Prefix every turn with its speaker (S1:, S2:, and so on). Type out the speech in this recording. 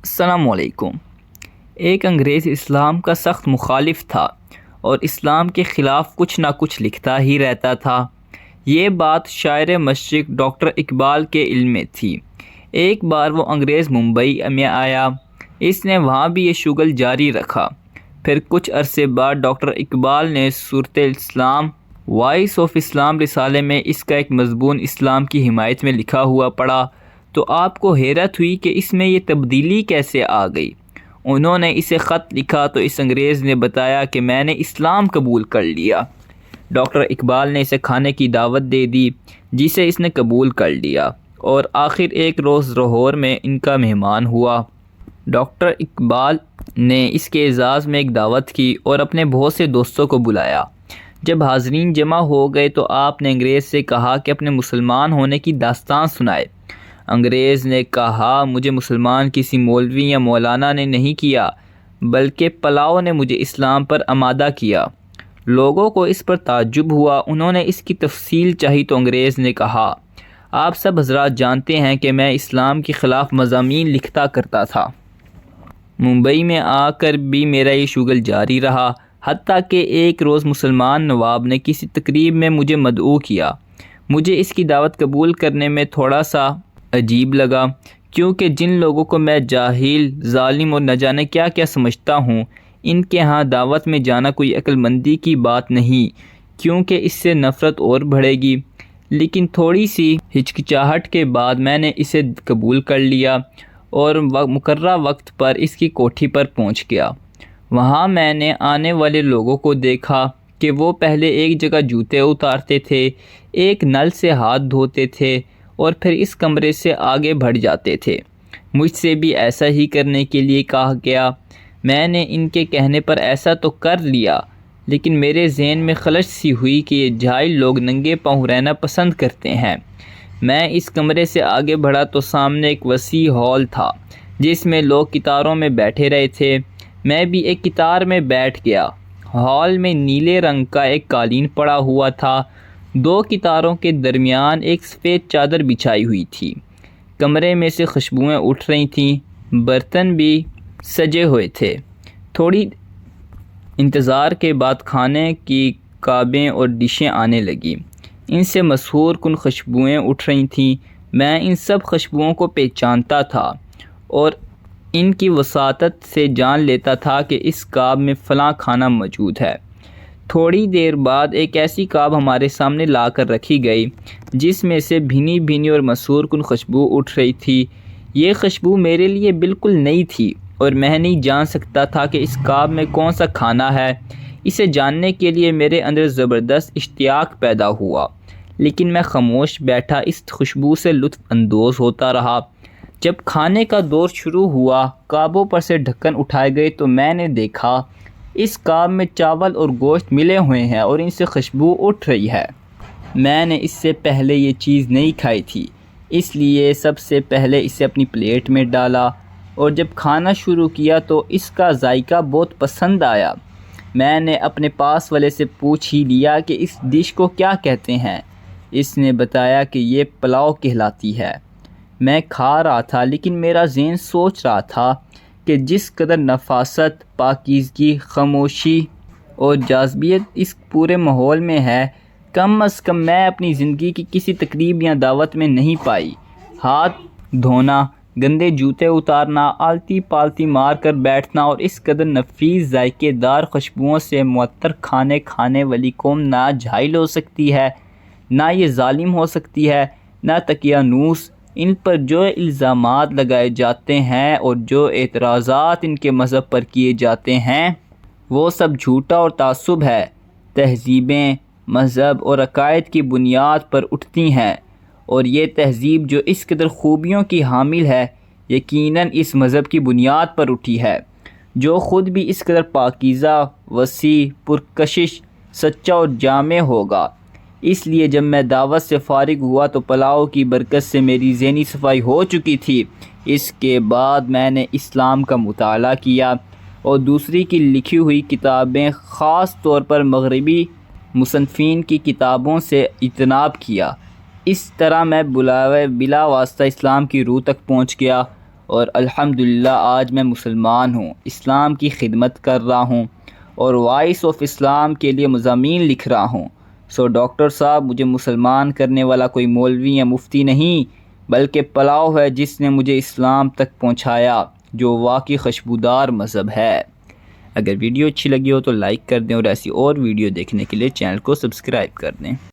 S1: السلام علیکم۔ ایک انگریز اسلام کا سخت مخالف تھا اور اسلام کے خلاف کچھ نہ کچھ لکھتا ہی رہتا تھا۔ یہ بات شاعر مشرق ڈاکٹر اقبال کے علم میں تھی۔ ایک بار وہ انگریز ممبئی میں آیا، اس نے وہاں بھی یہ شغل جاری رکھا۔ پھر کچھ عرصے بعد ڈاکٹر اقبال نے صورت اسلام وائس آف اسلام رسالے میں اس کا ایک مضمون اسلام کی حمایت میں لکھا ہوا پڑھا تو آپ کو حیرت ہوئی کہ اس میں یہ تبدیلی کیسے آ گئی۔ انہوں نے اسے خط لکھا تو اس انگریز نے بتایا کہ میں نے اسلام قبول کر لیا۔ ڈاکٹر اقبال نے اسے کھانے کی دعوت دے دی جسے اس نے قبول کر لیا اور آخر ایک روز لاہور میں ان کا مہمان ہوا۔ ڈاکٹر اقبال نے اس کے اعزاز میں ایک دعوت کی اور اپنے بہت سے دوستوں کو بلایا۔ جب حاضرین جمع ہو گئے تو آپ نے انگریز سے کہا کہ اپنے مسلمان ہونے کی داستان سنائے۔ انگریز نے کہا مجھے مسلمان کسی مولوی یا مولانا نے نہیں کیا بلکہ پلاؤ نے مجھے اسلام پر آمادہ کیا۔ لوگوں کو اس پر تعجب ہوا، انہوں نے اس کی تفصیل چاہی تو انگریز نے کہا آپ سب حضرات جانتے ہیں کہ میں اسلام کے خلاف مضامین لکھتا کرتا تھا۔ ممبئی میں آ کر بھی میرا یہ شغل جاری رہا، حتیٰ کہ ایک روز مسلمان نواب نے کسی تقریب میں مجھے مدعو کیا۔ مجھے اس کی دعوت قبول کرنے میں تھوڑا سا عجیب لگا، کیونکہ جن لوگوں کو میں جاہل، ظالم اور نہ جانے کیا کیا سمجھتا ہوں، ان کے ہاں دعوت میں جانا کوئی عقل مندی کی بات نہیں، کیونکہ اس سے نفرت اور بڑھے گی۔ لیکن تھوڑی سی ہچکچاہٹ کے بعد میں نے اسے قبول کر لیا اور مقررہ وقت پر اس کی کوٹھی پر پہنچ گیا۔ وہاں میں نے آنے والے لوگوں کو دیکھا کہ وہ پہلے ایک جگہ جوتے اتارتے تھے، ایک نل سے ہاتھ دھوتے تھے اور پھر اس کمرے سے آگے بڑھ جاتے تھے۔ مجھ سے بھی ایسا ہی کرنے کے لیے کہا گیا۔ میں نے ان کے کہنے پر ایسا تو کر لیا، لیکن میرے ذہن میں خلش سی ہوئی کہ یہ جاہل لوگ ننگے پاؤں رہنا پسند کرتے ہیں۔ میں اس کمرے سے آگے بڑھا تو سامنے ایک وسیع ہال تھا جس میں لوگ قطاروں میں بیٹھے رہے تھے۔ میں بھی ایک قطار میں بیٹھ گیا۔ ہال میں نیلے رنگ کا ایک قالین پڑا ہوا تھا، دو قطاروں کے درمیان ایک سفید چادر بچھائی ہوئی تھی۔ کمرے میں سے خوشبوئیں اٹھ رہی تھیں، برتن بھی سجے ہوئے تھے۔ تھوڑی انتظار کے بعد کھانے کی کابیں اور ڈشیں آنے لگیں، ان سے مسحور کن خوشبوئیں اٹھ رہی تھیں۔ میں ان سب خوشبوؤں کو پہچانتا تھا اور ان کی وساطت سے جان لیتا تھا کہ اس کاب میں فلاں کھانا موجود ہے۔ تھوڑی دیر بعد ایک ایسی کاب ہمارے سامنے لا کر رکھی گئی جس میں سے بھینی بھینی اور مسحور کن خوشبو اٹھ رہی تھی۔ یہ خوشبو میرے لیے بالکل نئی تھی اور میں نہیں جان سکتا تھا کہ اس کاب میں کون سا کھانا ہے۔ اسے جاننے کے لیے میرے اندر زبردست اشتیاق پیدا ہوا، لیکن میں خاموش بیٹھا اس خوشبو سے لطف اندوز ہوتا رہا۔ جب کھانے کا دور شروع ہوا، کابوں پر سے ڈھکن اٹھائے گئے تو میں نے دیکھا اس کاب میں چاول اور گوشت ملے ہوئے ہیں اور ان سے خوشبو اٹھ رہی ہے۔ میں نے اس سے پہلے یہ چیز نہیں کھائی تھی، اس لیے سب سے پہلے اسے اپنی پلیٹ میں ڈالا اور جب کھانا شروع کیا تو اس کا ذائقہ بہت پسند آیا۔ میں نے اپنے پاس والے سے پوچھ ہی لیا کہ اس ڈش کو کیا کہتے ہیں۔ اس نے بتایا کہ یہ پلاؤ کہلاتی ہے۔ میں کھا رہا تھا لیکن میرا ذہن سوچ رہا تھا کہ جس قدر نفاست، پاکیزگی، خاموشی اور جاذبیت اس پورے ماحول میں ہے، کم از کم میں اپنی زندگی کی کسی تقریب یا دعوت میں نہیں پائی۔ ہاتھ دھونا، گندے جوتے اتارنا، آلتی پالتی مار کر بیٹھنا اور اس قدر نفیس ذائقے دار خوشبوؤں سے معطر کھانے والی قوم نہ جاہل ہو سکتی ہے، نہ یہ ظالم ہو سکتی ہے، نہ تقیانوس۔ ان پر جو الزامات لگائے جاتے ہیں اور جو اعتراضات ان کے مذہب پر کیے جاتے ہیں وہ سب جھوٹا اور تعصب ہے۔ تہذیبیں مذہب اور عقائد کی بنیاد پر اٹھتی ہیں اور یہ تہذیب جو اس قدر خوبیوں کی حامل ہے یقیناً اس مذہب کی بنیاد پر اٹھی ہے جو خود بھی اس قدر پاکیزہ، وسیع، پرکشش، سچا اور جامع ہوگا۔ اس لیے جب میں دعوت سے فارغ ہوا تو پلاؤ کی برکت سے میری ذہنی صفائی ہو چکی تھی۔ اس کے بعد میں نے اسلام کا مطالعہ کیا اور دوسری کی لکھی ہوئی کتابیں، خاص طور پر مغربی مصنفین کی کتابوں سے اجتناب کیا۔ اس طرح میں بلا واسطہ اسلام کی روح تک پہنچ گیا اور الحمدللہ آج میں مسلمان ہوں، اسلام کی خدمت کر رہا ہوں اور وائس آف اسلام کے لیے مضامین لکھ رہا ہوں۔ سو ڈاکٹر صاحب، مجھے مسلمان کرنے والا کوئی مولوی یا مفتی نہیں، بلکہ پلاؤ ہے جس نے مجھے اسلام تک پہنچایا، جو واقعی خوشبودار مذہب ہے۔ اگر ویڈیو اچھی لگی ہو تو لائک کر دیں اور ایسی اور ویڈیو دیکھنے کے لیے چینل کو سبسکرائب کر دیں۔